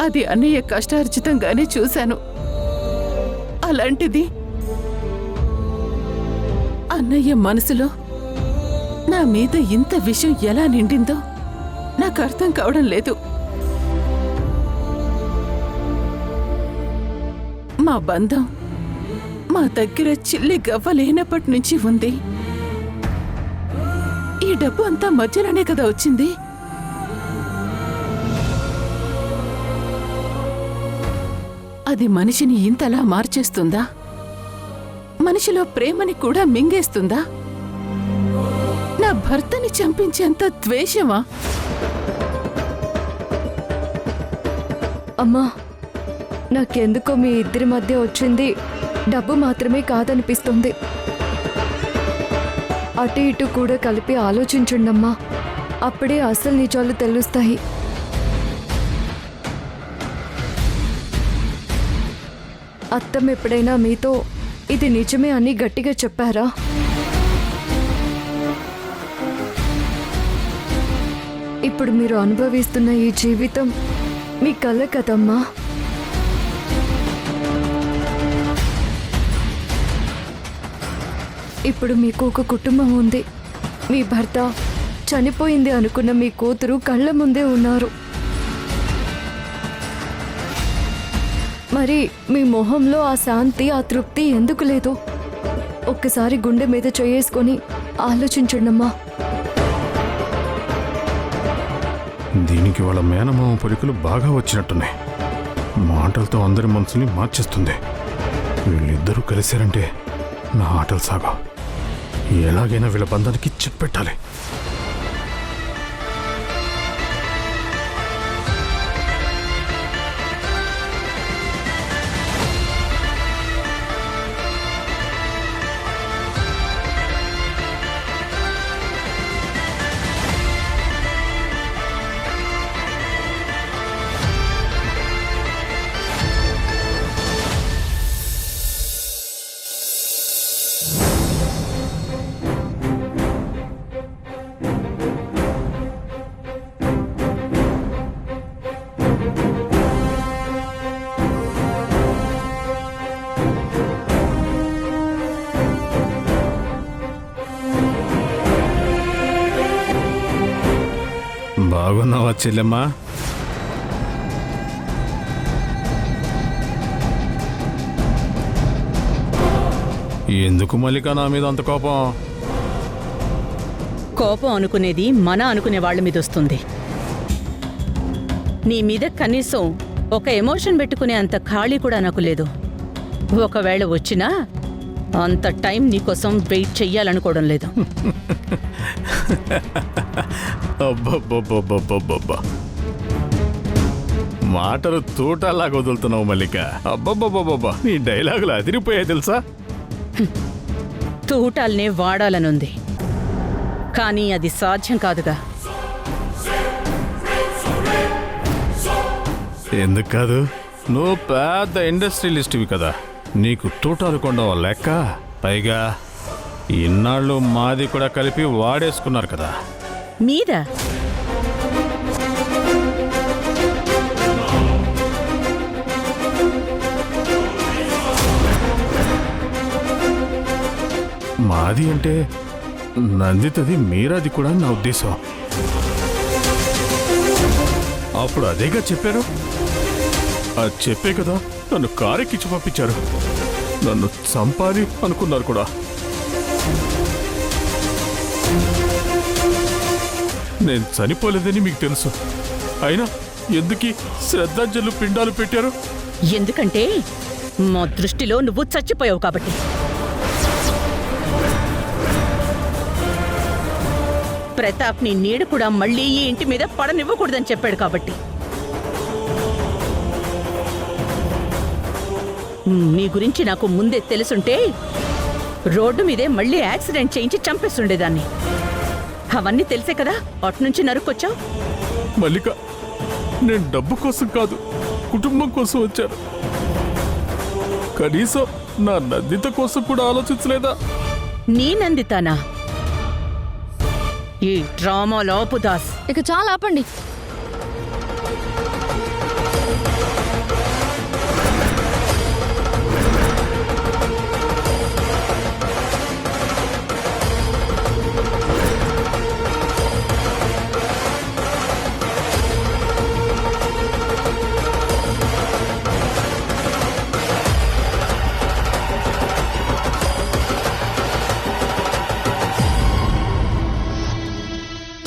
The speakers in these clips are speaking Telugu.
అది అన్నయ్య కష్టార్జితంగానే చూశాను. అలాంటిది అన్నయ్య మనసులో నా మీద ఇంత విషయం ఎలా నిండిందో నాకు అర్థం కావడం లేదు. మా బంధం మా దగ్గర చిల్లి గవ్వ లేనప్పటి నుంచి ఉంది. ఈ డబ్బు అంతా మధ్యలోనే కదా వచ్చింది. అది మనిషిని ఇంతలా మార్చేస్తుందా? మనిషిలో ప్రేమని కూడా మింగేస్తుందా? నా భర్తని చంపించేంత ద్వేషమా? అమ్మా, నాకెందుకో మీ ఇద్దరి మధ్య వచ్చింది డబ్బు మాత్రమే కాదనిపిస్తుంది. అటు ఇటు కూడా కలిపి ఆలోచించండమ్మా. అప్పుడే అసలు నిజాలు తెలుస్తాయి. అత్తమ్మ ఎప్పుడైనా మీతో ఇది నిజమే అని గట్టిగా చెప్పారా? ఇప్పుడు మీరు అనుభవిస్తున్న ఈ జీవితం మీ కల కదమ్మా. ఇప్పుడు మీకు ఒక కుటుంబం ఉంది. మీ భర్త చనిపోయింది అనుకున్న మీ కూతురు కళ్ళ ముందే ఉన్నారు. మరి మీ మొహంలో ఆ శాంతి, ఆ తృప్తి ఎందుకు లేదు? ఒక్కసారి గుండె మీద చేసుకొని ఆలోచించండమ్మా. దీనికి వాళ్ళ మేనమామ పొలికలు బాగా వచ్చినట్టున్నాయి. మాటలతో అందరి మనసుని మార్చేస్తుంది. వీళ్ళిద్దరూ కలిశారంటే నా ఆటలు సాగా. ఎలాగైనా వీళ్ళ బంధానికి చెక్ పెట్టాలి. బాగున్నావా చెల్లెమ్మా? ఎందుకు మల్లిక నా మీద అంత కోపం? కోపం అనుకునేది మన అనుకునే వాళ్ళ మీద వస్తుంది. నీ మీద కనీసం ఒక ఎమోషన్ పెట్టుకునే అంత ఖాళీ కూడా నాకు లేదు. ఒకవేళ వచ్చినా అంత టైం నీకోసం వెయిట్ చెయ్యాలనుకోవడం లేదు. అబ్బబ్బబ్బబ్బబ్బబ్బా, మాటలు తూటలాగా వదులుతున్నావు మల్లిక. అబ్బబ్బబ్బబ్బబ్బా, నీ డైలాగులు అదిరిపోయాయి తెలుసా? తూటాల్నే వాడాలనుంది, కానీ అది సాధ్యం కాదుగా. ఎందుకు కాదు? నువ్వు పెద్ద ఇండస్ట్రియలిస్ట్వి కదా, నీకు తూటాలు కొండవ లెక్క. పైగా ఇన్నాళ్ళు మాది కూడా కలిపి వాడేసుకున్నారు కదా. మీద మాది అంటే నందితది మీరాది కూడా నా ఉద్దేశం. అప్పుడు అదేగా చెప్పారు. అది చెప్పే కదా నన్ను కారెక్కించి పంపించారు. నన్ను చంపాలి అనుకున్నారు కూడా. నేను చనిపోలేదని మీకు తెలుసు, అయినా ఎందుకీ శ్రద్ధాంజలు పిండాలు పెట్టారు? ఎందుకంటే మా దృష్టిలో నువ్వు చచ్చిపోయావు కాబట్టి. ప్రతాప్ నీ నీడ కూడా మళ్ళీ ఈ ఇంటి మీద పడనివ్వకూడదని చెప్పాడు కాబట్టి. నీ గురించి నాకు ముందే తెలుసుంటే రోడ్డు మీదే మళ్ళీ యాక్సిడెంట్ చేయించి చంపేస్తుండేదాన్ని. అవన్నీ తెలిసే కదా అటునుంచి నరుక్కొచ్చావు. మల్లిక, నేను డబ్బు కోసం కాదు, కుటుంబం కోసం వచ్చాను. కనీసం నా నందిత కోసం కూడా ఆలోచించలేదా? నీ నందితానా? ఈ డ్రామా లోపు దాస్. ఇక చాలా ఆపండి.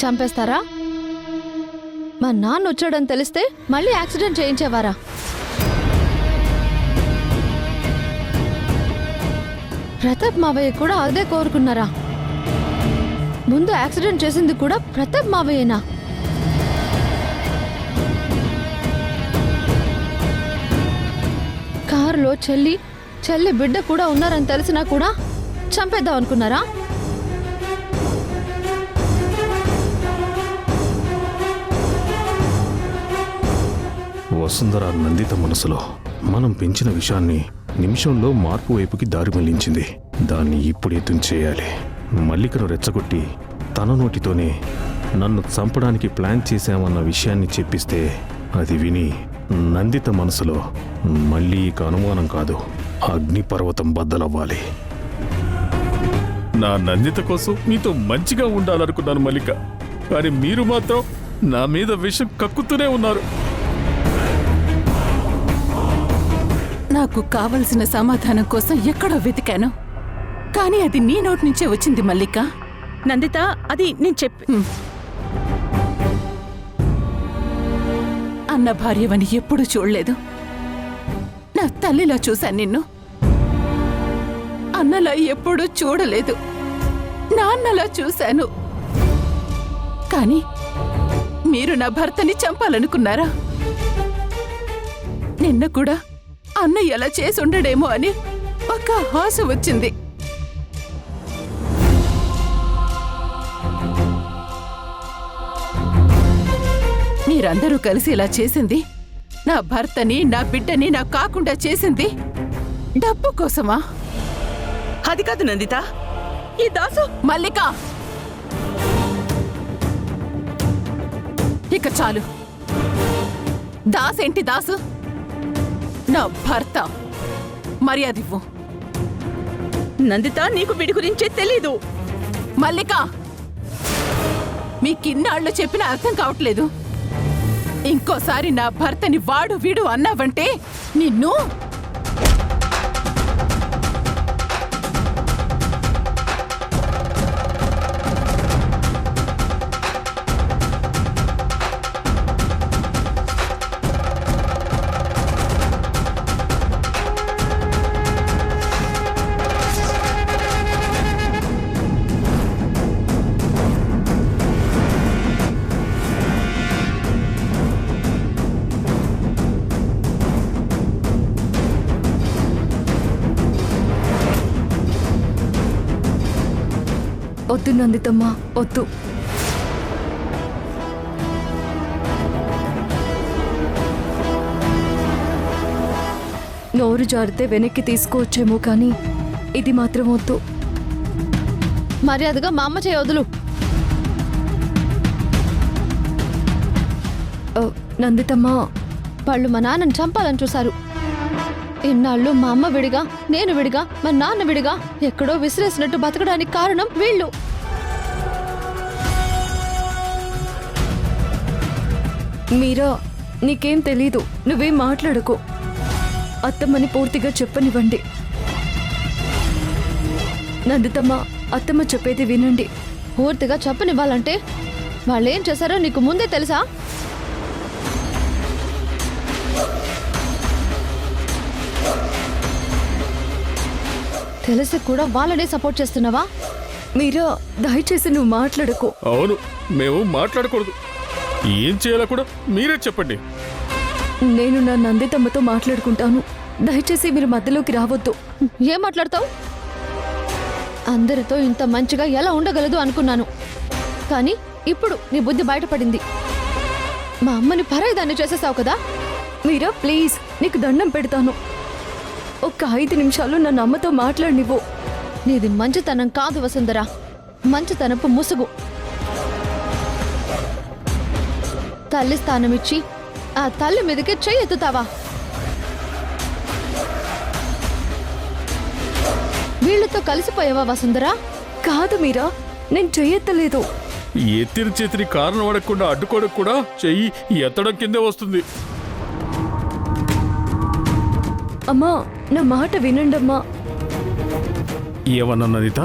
చంపేస్తారా? మా నాన్న వచ్చాడని తెలిస్తే మళ్ళీ యాక్సిడెంట్ చేయించేవారా? ప్రతాప్ మావయ్య కూడా అదే కోరుకున్నారా? ముందు యాక్సిడెంట్ చేసింది కూడా ప్రతాప్ మావయ్యనా? కారులో చెల్లి బిడ్డ కూడా ఉన్నారని తెలిసినా కూడా చంపేద్దాం అనుకున్నారా? వసుంధర నందిత మనసులో మనం పెంచిన విషయాన్ని నిమిషంలో మార్పు వైపుకి దారి మళ్లించింది. దాన్ని ఇప్పుడే తుంచేయాలి. మల్లికను రెచ్చగొట్టి తన నోటితోనే నన్ను చంపడానికి ప్లాన్ చేశామన్న విషయాన్ని చెప్పిస్తే అది విని నందిత మనసులో మళ్ళీ ఇక అనుమానం కాదు, అగ్నిపర్వతం బద్దలవ్వాలి. నా నందిత కోసం మీతో మంచిగా ఉండాలనుకున్నాను మల్లిక, కానీ మీరు మాత్రం నా మీద విషం కక్కుతూనే ఉన్నారు. నాకు కావలసిన సమాధానం కోసం ఎక్కడో వెతికాను, కానీ అది నీ నోటి నుంచే వచ్చింది మల్లిక. నందిత, అది నేను అన్న భార్యవని ఎప్పుడూ చూడలేదు. నా తల్లిలా చూశాను నిన్ను, అన్నలా ఎప్పుడూ చూడలేదు. నాన్నలా చూశాను. కానీ మీరు నా భర్తని చంపాలనుకున్నారా? నిన్న కూడా అన్న ఎలా చేసి ఉండడేమో అని ఒక ఆశ వచ్చింది. మీరందరూ కలిసి ఇలా చేసింది, నా భర్తని నా బిడ్డని నాకు కాకుండా చేసింది డబ్బు కోసమా? అది కాదు నందిత, ఈ దాసు. మల్లిక, ఇక చాలు. దాసేంటి దాసు? నా భర్త. మర్యాదివ్వు. నందిత, నీకు వీడి గురించే తెలీదు. మల్లిక, మీకిన్నాళ్ళు చెప్పిన అర్థం కావట్లేదు. ఇంకోసారి నా భర్తని వాడు వీడు అన్నావంటే నిన్ను... వద్దు నందితమ్మ, వద్దు. నోరు జారితే వెనక్కి తీసుకోవచ్చేమో, కానీ ఇది మాత్రం వద్దు. మర్యాదగా మా అమ్మ చేయవదులు. నందితమ్మ, వాళ్ళు మా నాన్నని చంపాలని చూశారు. ఇన్నాళ్ళు మా అమ్మ విడిగా, నేను విడిగా, మా నాన్న విడిగా ఎక్కడో విసిరేసినట్టు బతకడానికి కారణం వీళ్ళు. మీరా, నీకేం తెలీదు. నువ్వేం మాట్లాడుకో. అత్తమ్మని పూర్తిగా చెప్పనివ్వండి. నందితమ్మ, అత్తమ్మ చెప్పేది వినండి. పూర్తిగా చెప్పనివ్వాలంటే వాళ్ళేం చేశారో నీకు ముందే తెలుసా? తెలిసి కూడా వాళ్ళనే సపోర్ట్ చేస్తున్నావా? మీరా, దయచేసి నువ్వు మాట్లాడుకో. అవును, మేము మాట్లాడకూడదు. ఏం చేయాలో కూడా మీరే చెప్పండి. నేను నా నందితమ్మతో మాట్లాడుకుంటాను. దయచేసి మీరు మధ్యలోకి రావద్దు. ఏం మాట్లాడతావు? అందరితో ఇంత మంచిగా ఎలా ఉండగలదు అనుకున్నాను, కానీ ఇప్పుడు నీ బుద్ధి బయటపడింది. మా అమ్మని పరాయిదాన్ని చేసేసావు కదా. మీరా, ప్లీజ్, నీకు దండం పెడతాను. ఒక్క 5 నిమిషాలు నన్ను అమ్మతో మాట్లాడినివ్వు. నీది మంచితనం కాదు వసుంధర, మంచితనపు ముసుగు. తల్లి స్థానం ఇచ్చి ఆ తల్లి మీదకి చెయ్యి ఎత్తుతావా? వీళ్ళతో కలిసిపోయావా వసుంధరా? కాదు మీరా, నేను చెయ్యెత్తలేదు. ఎత్తిన చేతిని కారణం అడగకుండా అడ్డుకోవడం కూడా చెయ్యి ఎత్తడం కిందే వస్తుంది. అమ్మా, నా మాట వినండమ్మా. ఏమన్నా అనిత,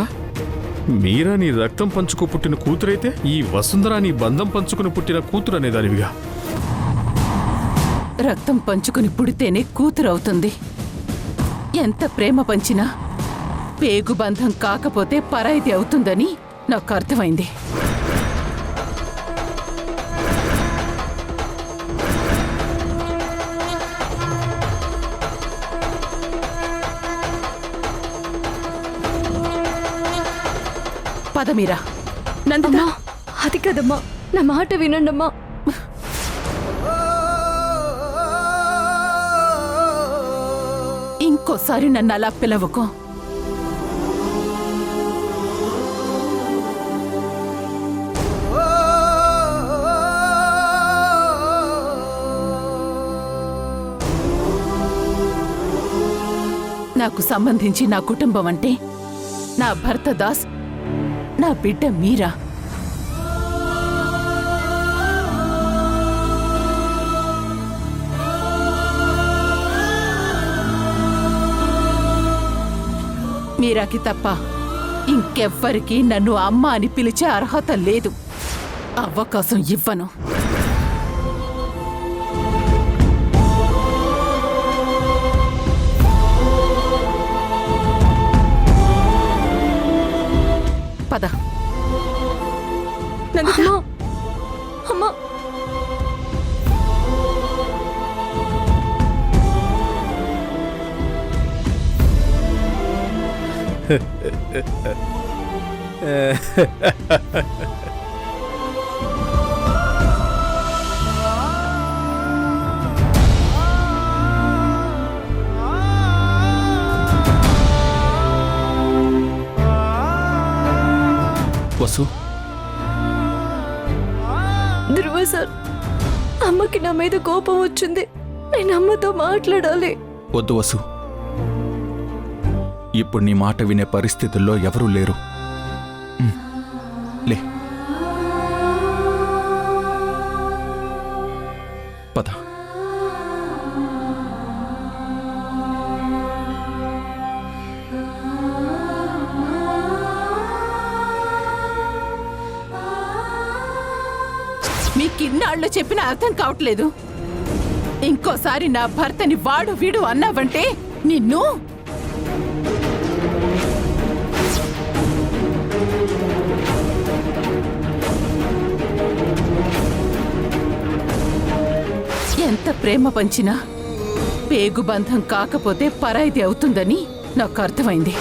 మీరా నీ రక్తం పంచుకు పుట్టిన కూతురైతే ఈ వసుంధర నీ బంధం పంచుకుని పుట్టిన కూతురు అనేదానివిగా. రక్తం పంచుకుని పుడితేనే కూతురవుతుంది. ఎంత ప్రేమ పంచినా పేగు బంధం కాకపోతే పరాయిది అవుతుందని నాకు అర్థమైంది. పద మీరా. అమ్మా, అది కదమ్మా, నా మాట వినండమ్మా. ఇంకోసారి నన్ను అలా పిలవకో. నాకు సంబంధించి నా కుటుంబం అంటే నా భర్త దాస్, నా బిడ్డ మీరా. మీరాకి తప్ప ఇంకెవ్వరికీ నన్ను అమ్మ అని పిలిచే అర్హత లేదు. అవకాశం ఇవ్వను. పద. అమ్మా, అమ్మా. వసు, ధ్రువ సార్, అమ్మకి నా మీద కోపం వచ్చింది. నేను అమ్మతో మాట్లాడాలి. వద్దు వసు. ఇప్పుడు నీ మాట వినే పరిస్థితుల్లో ఎవరూ లేరు. లే, పద. మీకిన్నాళ్ళు చెప్పినా అర్థం కావట్లేదు. ఇంకోసారి నా భర్తని వాడు వీడు అన్నావంటే నిన్ను. ఎంత ప్రేమ పంచినా పేగు బంధం కాకపోతే పరాయిది అవుతుందని నాకు అర్థమైంది.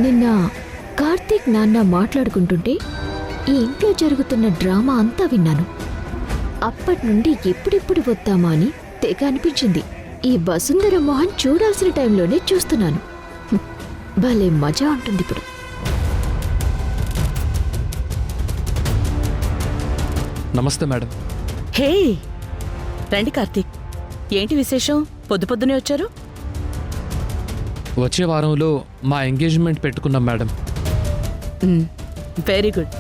నిన్న కార్తీక్ నాన్న మాట్లాడుకుంటుంటే ఈ ఇంట్లో జరుగుతున్న డ్రామా అంతా విన్నాను. అప్పటి నుండి ఎప్పుడెప్పుడు వద్దామా అని తెగ అనిపించింది. ఈ వసుంధర మోహన్ చూడాల్సిన టైంలోనే చూస్తున్నాను. భలే మజా ఉంటుంది ఇప్పుడు. నమస్తే మేడం. హే, రండి కార్తీక్. ఏంటి విశేషం? పొద్దు పొద్దునే వచ్చారు. వచ్చే వారంలో మా ఎంగేజ్మెంట్ పెట్టుకున్నాం madam. Very good.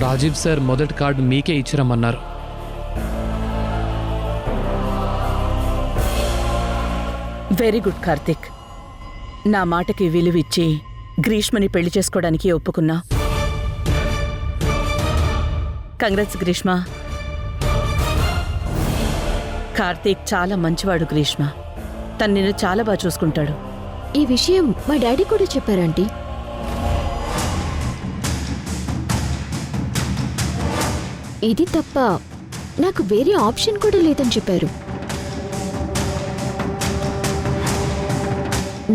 Rajiv sir మొదటి కార్డు మీకే ఇచ్చిరమ్మన్నారు. Very good Karthik. నా మాటకి విలువిచ్చి గ్రీష్మని పెళ్లి చేసుకోవడానికి ఒప్పుకున్నా. కంగ్రాట్స్ గ్రీష్మ. కార్తీక్ చాలా మంచివాడు గ్రీష్మ. తను నిన్ను చాలా బాగా చూసుకుంటాడు. ఈ విషయం మా డాడీ కూడా చెప్పారంటీ. ఇది తప్ప నాకు వేరే ఆప్షన్ కూడా లేదని చెప్పారు.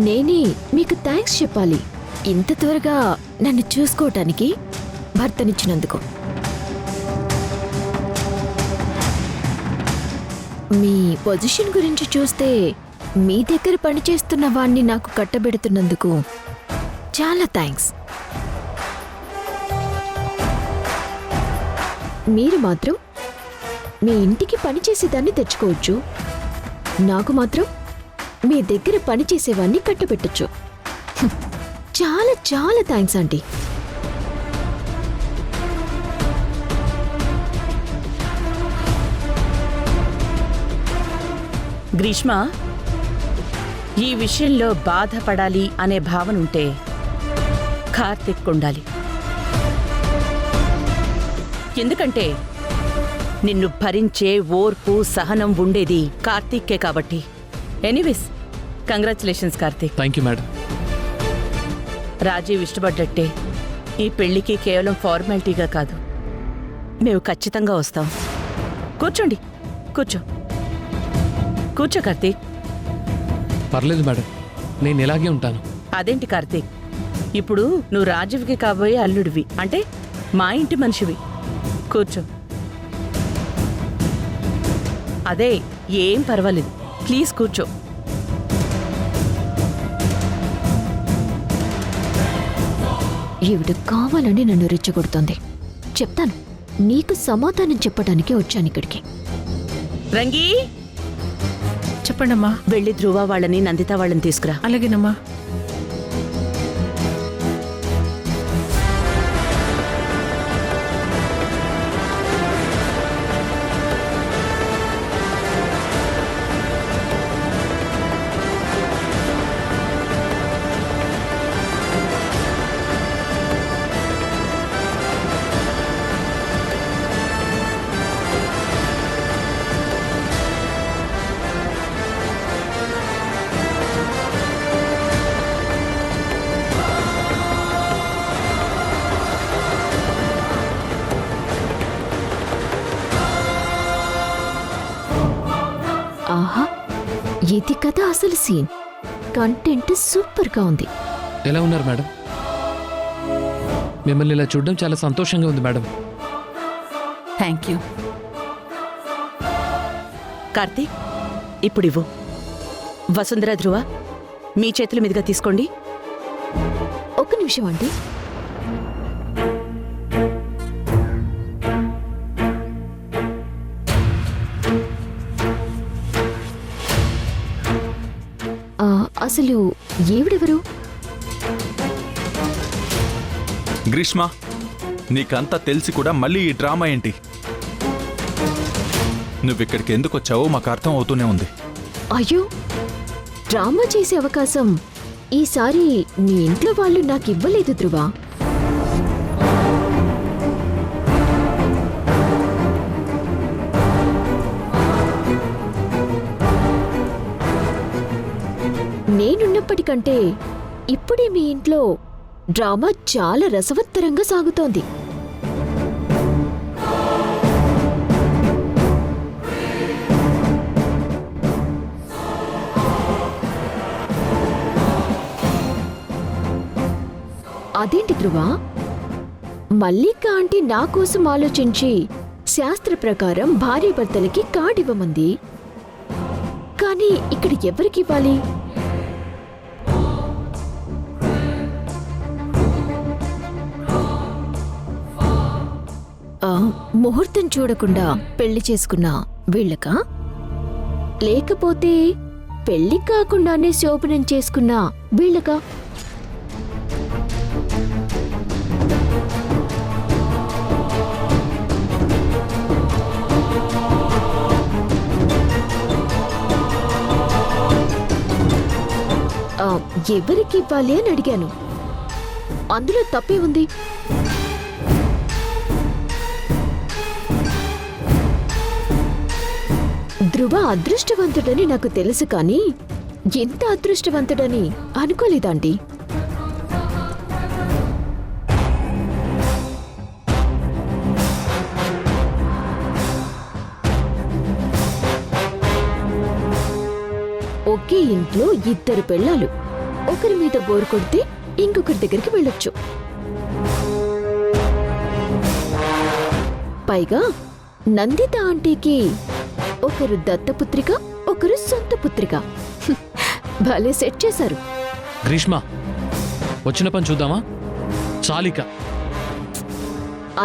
నేనే మీకు థ్యాంక్స్ చెప్పాలి, ఇంత త్వరగా నన్ను చూసుకోవటానికి భర్తనిచ్చినందుకు. మీ పొజిషన్ గురించి చూస్తే మీ దగ్గర పనిచేస్తున్న వాణ్ణి నాకు కట్టబెడుతున్నందుకు చాలా థ్యాంక్స్. మీరు మాత్రం మీ ఇంటికి పనిచేసేదాన్ని తెచ్చుకోవచ్చు, నాకు మాత్రం మీ దగ్గర పనిచేసేవాణ్ణి కట్టబెట్టచ్చు. చాలా చాలా థ్యాంక్స్ ఆంటీ. గ్రీష్మ, ఈ విషయంలో బాధపడాలి అనే భావన ఉంటే కార్తీక్ ఉండాలి. ఎందుకంటే నిన్ను భరించే ఓర్పు సహనం ఉండేది కార్తీక్కే కాబట్టి. Anyways, congratulations Karthik. Thank you madam. Rajiv ఇష్టపడ్డట్టే ఈ పెళ్లికి కేవలం ఫార్మాలిటీగా కాదు, మేము ఖచ్చితంగా వస్తాం. కూర్చోండి, కూర్చో కూర్చో కార్తీక్. పర్లేదు మేడం, నేను ఇలాగే ఉంటాను. అదేంటి కార్తీక్, ఇప్పుడు నువ్వు రాజీవ్కి కాబోయే అల్లుడివి, అంటే మా ఇంటి మనిషివి. కూర్చో. అదే, ఏం పర్వాలేదు, ప్లీజ్ కూర్చో. ఈవిడ కావాలని నన్ను రెచ్చగొడుతోంది. చెప్తాను, నీకు సమాధానం చెప్పడానికి వచ్చాను ఇక్కడికి. రంగీ, చెప్పండమ్మా. వెళ్ళి ధ్రువ వాళ్ళని నందిత వాళ్ళని తీసుకురా. అలాగేనమ్మా. ఆహా, ఇది కదా అసలు సీన్. కంటెంట్ సూపర్ గా ఉంది. ఎలా ఉన్నారు మేడం? మిమ్మల్ని ఇలా చూడడం చాలా సంతోషంగా ఉంది మేడం. Thank you. కార్తీక్, ఇప్పుడు ఇవ్వు. వసుంధర, ధ్రువ, మీ చేతుల మీదుగా తీసుకోండి. ఒక్క నిమిషం అండి. అసలు ఈవిడెవరు? గ్రీష్మ, నీకంతా తెలిసి కూడా మళ్ళీ ఈ డ్రామా ఏంటి? నువ్విక్కడికి ఎందుకు వచ్చావో మాకు అర్థం అవుతూనే ఉంది. అయ్యో, డ్రామా చేసే అవకాశం ఈసారి నీ ఇంట్లో వాళ్ళు నాకు ఇవ్వలేదు ధ్రువ. నేనున్నప్పటికంటే ఇప్పుడే మీ ఇంట్లో డ్రామా చాలా రసవత్తరంగా సాగుతోంది. అదేంటి ధ్రువ, మల్లిక ఆంటీ నా కోసం ఆలోచించి శాస్త్ర ప్రకారం భార్యాభర్తలకి కార్డివ్వమంది. కానీ ఇక్కడ ఎవరికివ్వాలి? ముహూర్తం చూడకుండా పెళ్లి చేసుకున్న వీళ్ళకా, లేకపోతే పెళ్లి కాకుండానే శోభనం చేసుకున్న వీళ్ళకా? ఎవరికి ఇవ్వాలి అని అడిగాను. అందులో తప్పే ఉంది. ధ్రువ అదృష్టవంతుడని నాకు తెలుసు, కానీ ఎంత అదృష్టవంతుడని అనుకోలేదాంటీ. ఒకే ఇంట్లో ఇద్దరు పెళ్ళాలు. ఒకరి మీద బోరు కొడితే ఇంకొకరి దగ్గరికి వెళ్ళొచ్చు. పైగా నందిత ఆంటీకి ఒకరు దత్తపుత్రిక, ఒకరు సొంత పుత్రిక. భలే సెట్ చేశారు. గ్రీష్మ వచ్చిన పని చూద్దామా? చాలిక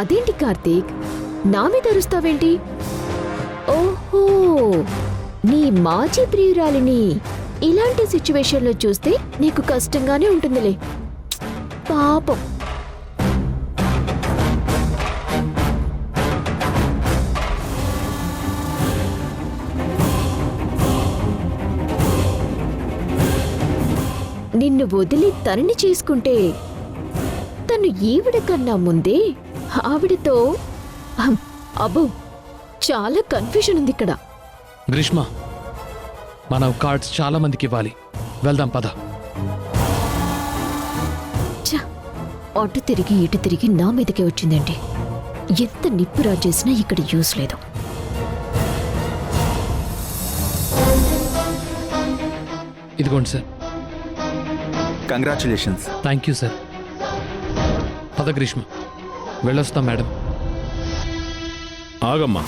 అదేంటి కార్తీక్, నా మీద అరుస్తావేంటి? ఓహో, నీ మాజీ ప్రియురాలిని ఇలాంటి సిచ్యువేషన్లో చూస్తే నీకు కష్టంగానే ఉంటుందిలే. పాపం. నిన్ను వదిలి తనని చేసుకుంటే తను ఈవిడ కన్నా ముందే ఆవిడతో అబ్బో, చాలా కన్ఫ్యూజన్ ఉంది ఇక్కడ. గ్రీష్మ మనం కార్డ్స్ చాలా మందికి ఇవ్వాలి. వెళ్దాం పద. ఛ, అటు తిరిగి ఇటు తిరిగి నా మీదకే వచ్చిందండి. ఎంత నిప్పురా చేసినా ఇక్కడ యూస్ లేదు. ఇదిగోండి sir. Congratulations. Thank you sir. పద గ్రీష్మ, వెళ్ళొస్తాం మేడం. ఆగమ్మా.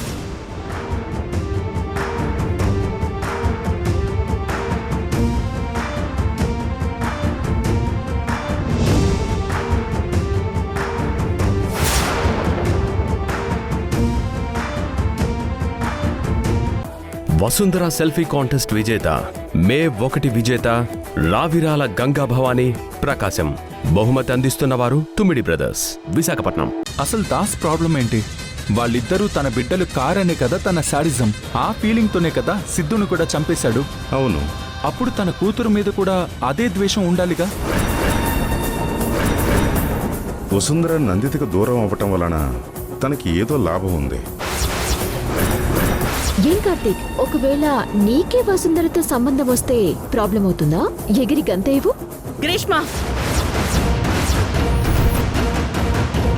వసుంధర సెల్ఫీ కాంటెస్ట్ విజేత మే 1 విజేత రావిరాల గంగా భవానీ ప్రకాశం. బహుమతి అందిస్తున్నవారు తుమ్మిడి బ్రదర్స్, విశాఖపట్నం. అసలు దాస్ ప్రాబ్లం ఏంటి? వాళ్ళిద్దరూ తన బిడ్డలు కారనే కదా తన శాడిజం. ఆ ఫీలింగ్తోనే కదా సిద్ధును కూడా చంపేశాడు. అవును. అప్పుడు తన కూతురు మీద కూడా అదే ద్వేషం ఉండాలిగా. వసుంధర నందితకు దూరం అవ్వటం వలన తనకి ఏదో లాభం ఉంది. ఏం కార్తీక్, ఒకవేళ నీకే వసుంధరతో సంబంధం వస్తే ప్రాబ్లం అవుతుందా? ఎగిరి గంతేవు. గ్రీష్మ